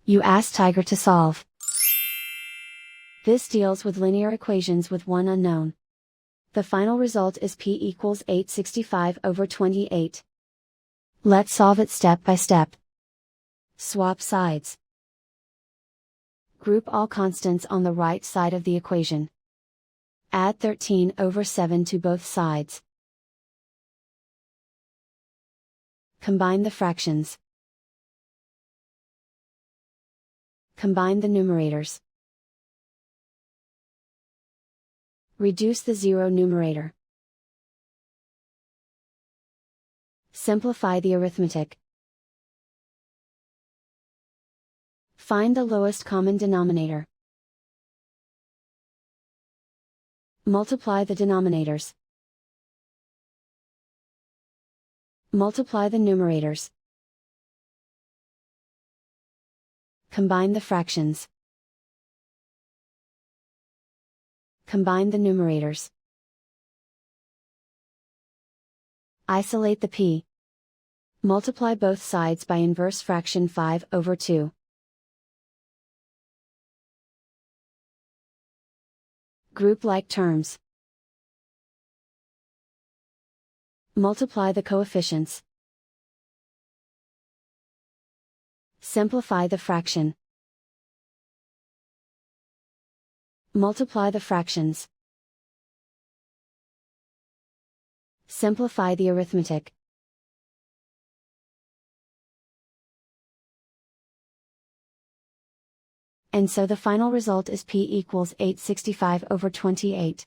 You ask Tiger to solve. This deals with linear equations with one unknown. The final result is P equals 865/28. Let's solve it step by step. Swap sides. Group all constants on the right side of the equation. Add 13/7 to both sides. Combine the fractions. Combine the numerators. Reduce the zero numerator. Simplify the arithmetic. Find the lowest common denominator. Multiply the denominators. Multiply the numerators. Combine the fractions. Combine the numerators. Isolate the p. Multiply both sides by inverse fraction 5/2. Group like terms. Multiply the coefficients. Simplify the fraction. Multiply the fractions. Simplify the arithmetic. And so the final result is P equals 865/28.